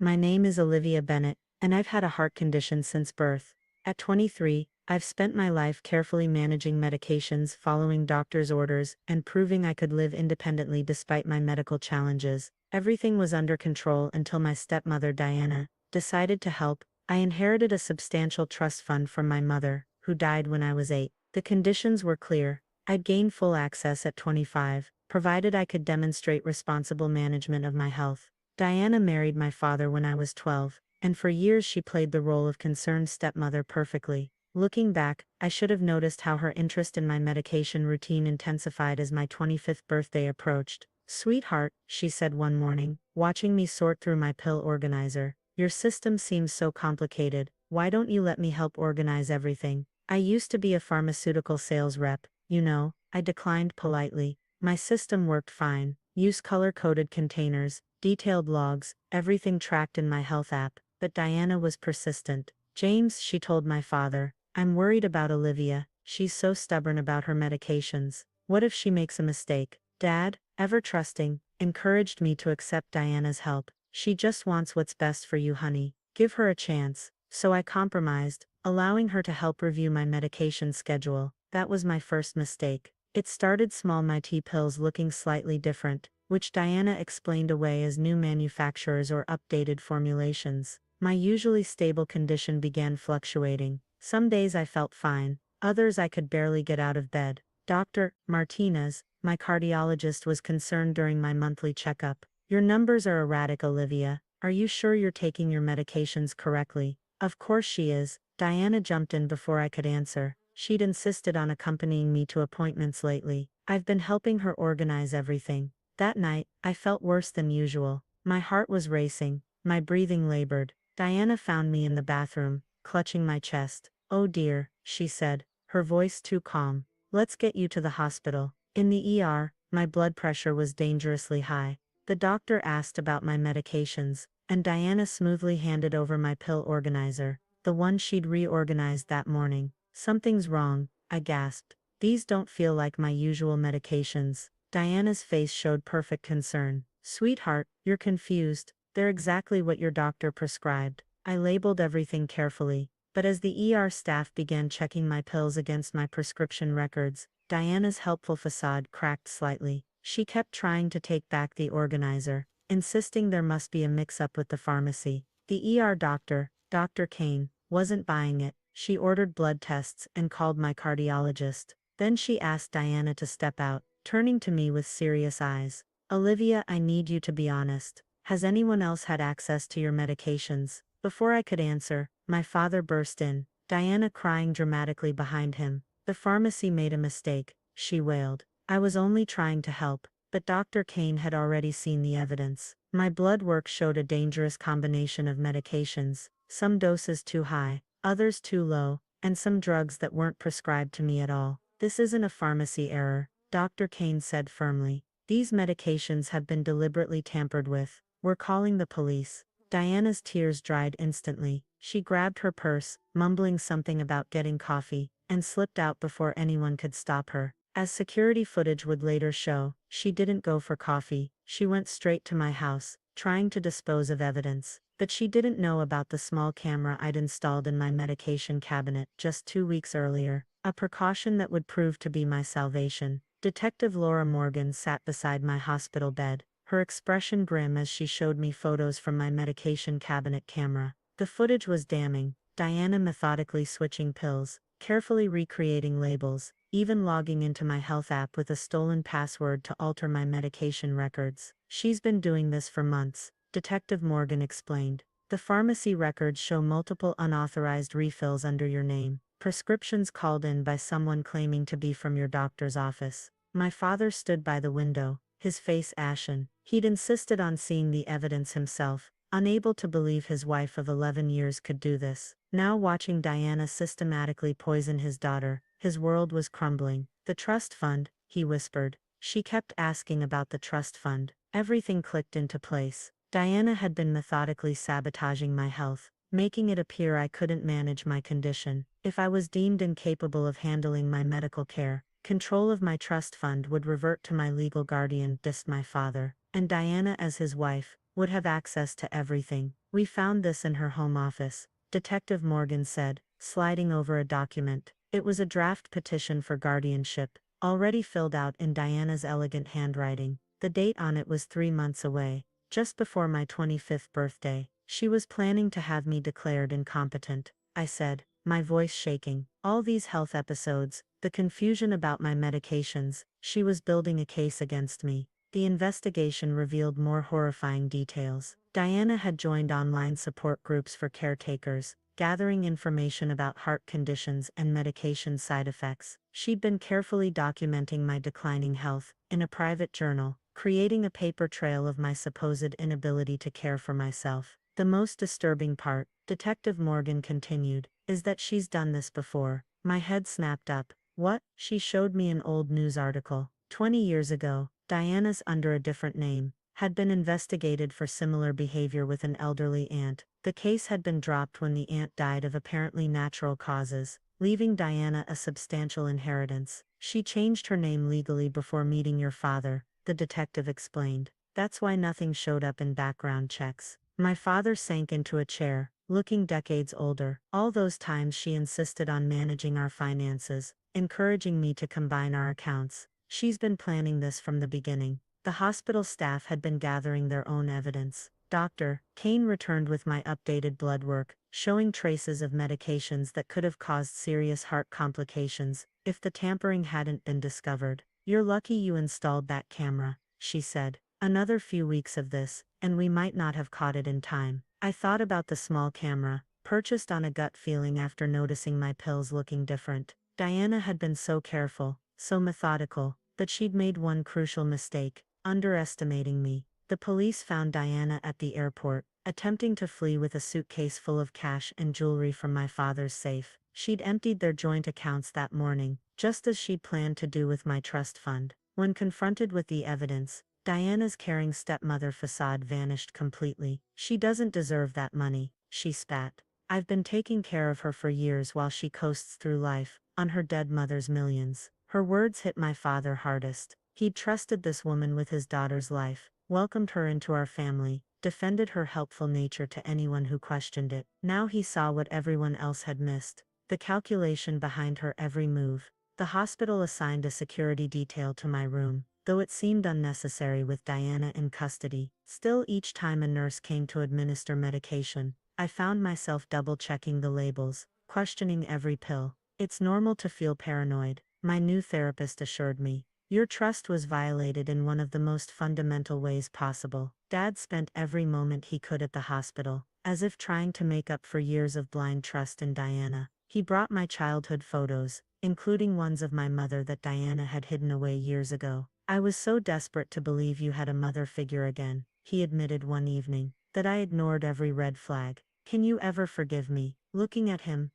My name is Olivia Bennett, and I've had a heart condition since birth. At 23, I've spent my life carefully managing medications, following doctor's orders, and proving I could live independently despite my medical challenges. Everything was under control until my stepmother, Diana, decided to help. I inherited a substantial trust fund from my mother, who died when I was 8. The conditions were clear. I'd gain full access at 25, provided I could demonstrate responsible management of my health. Diana married my father when I was 12, and for years she played the role of concerned stepmother perfectly. Looking back, I should have noticed how her interest in my medication routine intensified as my 25th birthday approached. "Sweetheart," she said one morning, watching me sort through my pill organizer, "your system seems so complicated. Why don't you let me help organize everything?" I used to be a pharmaceutical sales rep, you know. I declined politely. My system worked fine. Use color-coded containers, detailed logs, everything tracked in my health app. But Diana was persistent. "James," she told my father, "I'm worried about Olivia. She's so stubborn about her medications. What if she makes a mistake?" Dad, ever trusting, encouraged me to accept Diana's help. "She just wants what's best for you, honey. Give her a chance." So I compromised, allowing her to help review my medication schedule. That was my first mistake. It started small, my tea pills looking slightly different, which Diana explained away as new manufacturers or updated formulations. My usually stable condition began fluctuating. Some days I felt fine, others I could barely get out of bed. Dr. Martinez, my cardiologist, was concerned during my monthly checkup. "Your numbers are erratic, Olivia. Are you sure you're taking your medications correctly?" "Of course she is." Diana jumped in before I could answer. She'd insisted on accompanying me to appointments lately. I've been helping her organize everything. That night, I felt worse than usual. My heart was racing, my breathing labored. Diana found me in the bathroom, clutching my chest. "Oh dear," she said, her voice too calm. "Let's get you to the hospital." In the ER, my blood pressure was dangerously high. The doctor asked about my medications, and Diana smoothly handed over my pill organizer, the one she'd reorganized that morning. "Something's wrong," I gasped. "These don't feel like my usual medications." Diana's face showed perfect concern. "Sweetheart, you're confused. They're exactly what your doctor prescribed." I labeled everything carefully, but as the ER staff began checking my pills against my prescription records, Diana's helpful facade cracked slightly. She kept trying to take back the organizer, insisting there must be a mix-up with the pharmacy. The ER doctor, Dr. Kane, wasn't buying it. She ordered blood tests and called my cardiologist. Then she asked Diana to step out, turning to me with serious eyes. "Olivia, I need you to be honest. Has anyone else had access to your medications?" Before I could answer, my father burst in, Diana crying dramatically behind him. "The pharmacy made a mistake," she wailed. "I was only trying to help." But Dr. Kane had already seen the evidence. My blood work showed a dangerous combination of medications, some doses too high, others too low, and some drugs that weren't prescribed to me at all. "This isn't a pharmacy error," Dr. Kane said firmly. "These medications have been deliberately tampered with. We're calling the police." Diana's tears dried instantly. She grabbed her purse, mumbling something about getting coffee, and slipped out before anyone could stop her. As security footage would later show, she didn't go for coffee. She went straight to my house, trying to dispose of evidence. But she didn't know about the small camera I'd installed in my medication cabinet just 2 weeks earlier, a precaution that would prove to be my salvation. Detective Laura Morgan sat beside my hospital bed, her expression grim as she showed me photos from my medication cabinet camera. The footage was damning. Diana methodically switching pills, carefully recreating labels, even logging into my health app with a stolen password to alter my medication records. "She's been doing this for months," Detective Morgan explained. "The pharmacy records show multiple unauthorized refills under your name, prescriptions called in by someone claiming to be from your doctor's office." My father stood by the window, his face ashen. He'd insisted on seeing the evidence himself, unable to believe his wife of 11 years could do this. Now watching Diana systematically poison his daughter, his world was crumbling. "The trust fund," he whispered. She kept asking about the trust fund. Everything clicked into place. Diana had been methodically sabotaging my health, making it appear I couldn't manage my condition. If I was deemed incapable of handling my medical care, control of my trust fund would revert to my legal guardian, my father, and Diana as his wife would have access to everything. We found this in her home office, Detective Morgan said, sliding over a document. It was a draft petition for guardianship, already filled out in Diana's elegant handwriting. The date on it was 3 months away, just before my 25th birthday. She was planning to have me declared incompetent, I said, my voice shaking. All these health episodes, the confusion about my medications, she was building a case against me. The investigation revealed more horrifying details. Diana had joined online support groups for caretakers, gathering information about heart conditions and medication side effects. She'd been carefully documenting my declining health in a private journal, creating a paper trail of my supposed inability to care for myself. The most disturbing part, Detective Morgan continued, is that she's done this before. My head snapped up. What? She showed me an old news article. 20 years ago, Diana's, under a different name, had been investigated for similar behavior with an elderly aunt. The case had been dropped when the aunt died of apparently natural causes, leaving Diana a substantial inheritance. She changed her name legally before meeting your father, the detective explained. That's why nothing showed up in background checks. My father sank into a chair, looking decades older. All those times she insisted on managing our finances, encouraging me to combine our accounts. She's been planning this from the beginning. The hospital staff had been gathering their own evidence. Dr. Kane returned with my updated blood work, showing traces of medications that could have caused serious heart complications if the tampering hadn't been discovered. You're lucky you installed that camera, she said. Another few weeks of this, and we might not have caught it in time. I thought about the small camera, purchased on a gut feeling after noticing my pills looking different. Diana had been so careful, so methodical, but she'd made one crucial mistake, underestimating me. The police found Diana at the airport, attempting to flee with a suitcase full of cash and jewelry from my father's safe. She'd emptied their joint accounts that morning, just as she'd planned to do with my trust fund. When confronted with the evidence, Diana's caring stepmother facade vanished completely. She doesn't deserve that money, she spat. I've been taking care of her for years while she coasts through life, on her dead mother's millions. Her words hit my father hardest. He'd trusted this woman with his daughter's life, welcomed her into our family, defended her helpful nature to anyone who questioned it. Now he saw what everyone else had missed, the calculation behind her every move. The hospital assigned a security detail to my room, though it seemed unnecessary with Diana in custody. Still, each time a nurse came to administer medication, I found myself double-checking the labels, questioning every pill. It's normal to feel paranoid, my new therapist assured me. Your trust was violated in one of the most fundamental ways possible. Dad spent every moment he could at the hospital, as if trying to make up for years of blind trust in Diana. He brought my childhood photos, including ones of my mother that Diana had hidden away years ago. I was so desperate to believe you had a mother figure again, he admitted one evening, that I ignored every red flag. Can you ever forgive me? Looking at him,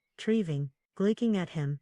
blinking at him,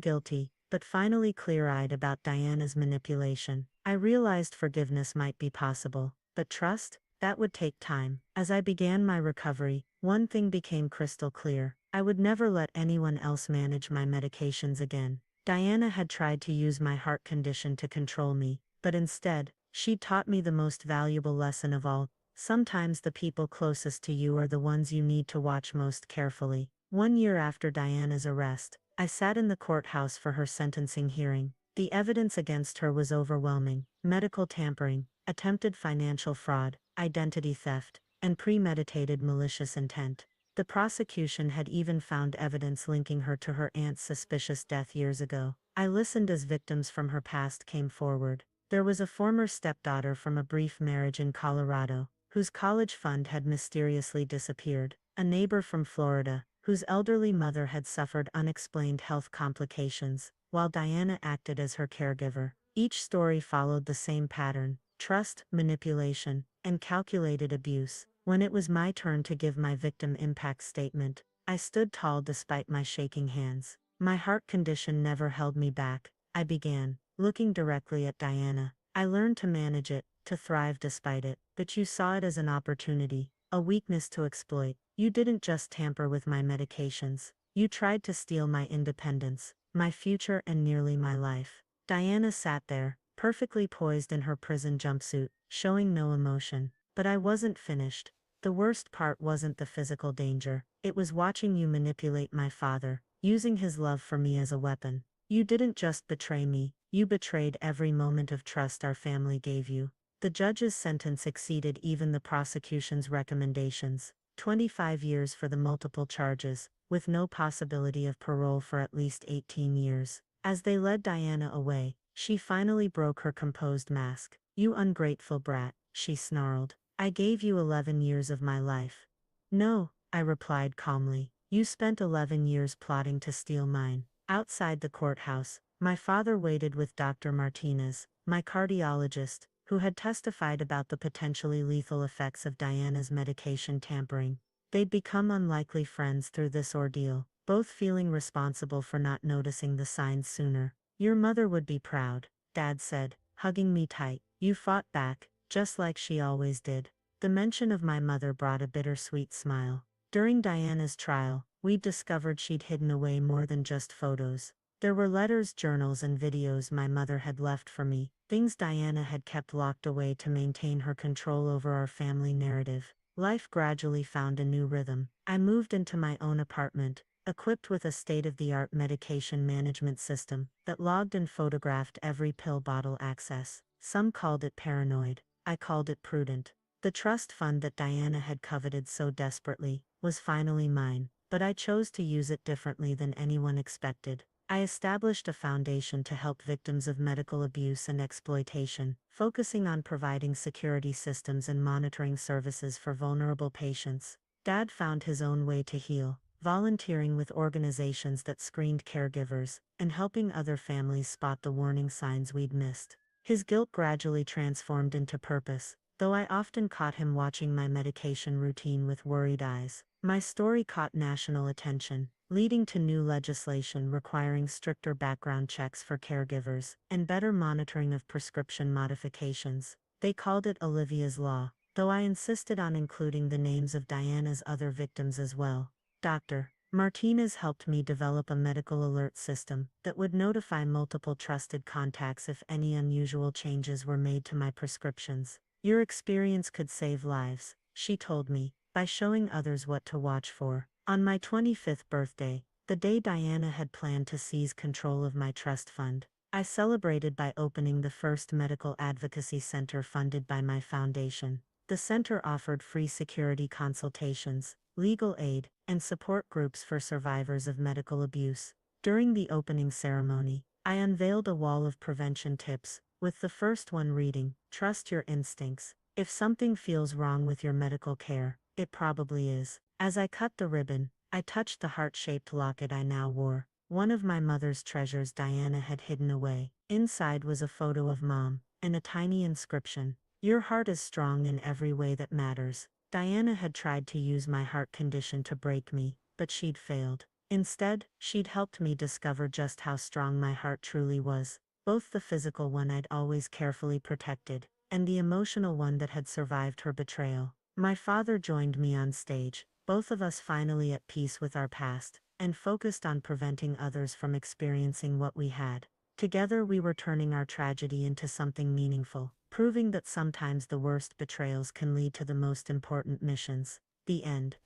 guilty, but finally clear-eyed about Diana's manipulation. I realized forgiveness might be possible, but trust? That would take time. As I began my recovery, one thing became crystal clear. I would never let anyone else manage my medications again. Diana had tried to use my heart condition to control me, but instead, she taught me the most valuable lesson of all. Sometimes the people closest to you are the ones you need to watch most carefully. 1 year after Diana's arrest, I sat in the courthouse for her sentencing hearing. The evidence against her was overwhelming: medical tampering, attempted financial fraud, identity theft, and premeditated malicious intent. The prosecution had even found evidence linking her to her aunt's suspicious death years ago. I listened as victims from her past came forward. There was a former stepdaughter from a brief marriage in Colorado, whose college fund had mysteriously disappeared, a neighbor from Florida, whose elderly mother had suffered unexplained health complications, while Diana acted as her caregiver. Each story followed the same pattern: trust, manipulation, and calculated abuse. When it was my turn to give my victim impact statement, I stood tall despite my shaking hands. My heart condition never held me back, I began, looking directly at Diana. I learned to manage it, to thrive despite it, but you saw it as an opportunity, a weakness to exploit. You didn't just tamper with my medications. You tried to steal my independence, my future, and nearly my life. Diana sat there, perfectly poised in her prison jumpsuit, showing no emotion. But I wasn't finished. The worst part wasn't the physical danger, it was watching you manipulate my father, using his love for me as a weapon. You didn't just betray me, you betrayed every moment of trust our family gave you. The judge's sentence exceeded even the prosecution's recommendations. 25 years for the multiple charges, with no possibility of parole for at least 18 years. As they led Diana away, she finally broke her composed mask. You ungrateful brat, she snarled. I gave you 11 years of my life. No, I replied calmly. You spent 11 years plotting to steal mine. Outside the courthouse, my father waited with Dr. Martinez, my cardiologist, who had testified about the potentially lethal effects of Diana's medication tampering. They'd become unlikely friends through this ordeal, both feeling responsible for not noticing the signs sooner. Your mother would be proud, Dad said, hugging me tight. You fought back, just like she always did. The mention of my mother brought a bittersweet smile. During Diana's trial, we discovered she'd hidden away more than just photos. There were letters, journals, and videos my mother had left for me, things Diana had kept locked away to maintain her control over our family narrative. Life gradually found a new rhythm. I moved into my own apartment, equipped with a state-of-the-art medication management system that logged and photographed every pill bottle access. Some called it paranoid. I called it prudent. The trust fund that Diana had coveted so desperately was finally mine, but I chose to use it differently than anyone expected. I established a foundation to help victims of medical abuse and exploitation, focusing on providing security systems and monitoring services for vulnerable patients. Dad found his own way to heal, volunteering with organizations that screened caregivers, and helping other families spot the warning signs we'd missed. His guilt gradually transformed into purpose, though I often caught him watching my medication routine with worried eyes. My story caught national attention, leading to new legislation requiring stricter background checks for caregivers and better monitoring of prescription modifications. They called it Olivia's Law, though I insisted on including the names of Diana's other victims as well. Dr. Martinez helped me develop a medical alert system that would notify multiple trusted contacts if any unusual changes were made to my prescriptions. Your experience could save lives, she told me, by showing others what to watch for. On my 25th birthday, the day Diana had planned to seize control of my trust fund, I celebrated by opening the first medical advocacy center funded by my foundation. The center offered free security consultations, legal aid, and support groups for survivors of medical abuse. During the opening ceremony, I unveiled a wall of prevention tips, with the first one reading, "Trust your instincts. If something feels wrong with your medical care, it probably is." As I cut the ribbon, I touched the heart-shaped locket I now wore, one of my mother's treasures Diana had hidden away. Inside was a photo of Mom, and a tiny inscription, "Your heart is strong in every way that matters." Diana had tried to use my heart condition to break me, but she'd failed. Instead, she'd helped me discover just how strong my heart truly was, both the physical one I'd always carefully protected, and the emotional one that had survived her betrayal. My father joined me on stage, both of us finally at peace with our past, and focused on preventing others from experiencing what we had. Together we were turning our tragedy into something meaningful, proving that sometimes the worst betrayals can lead to the most important missions. The end.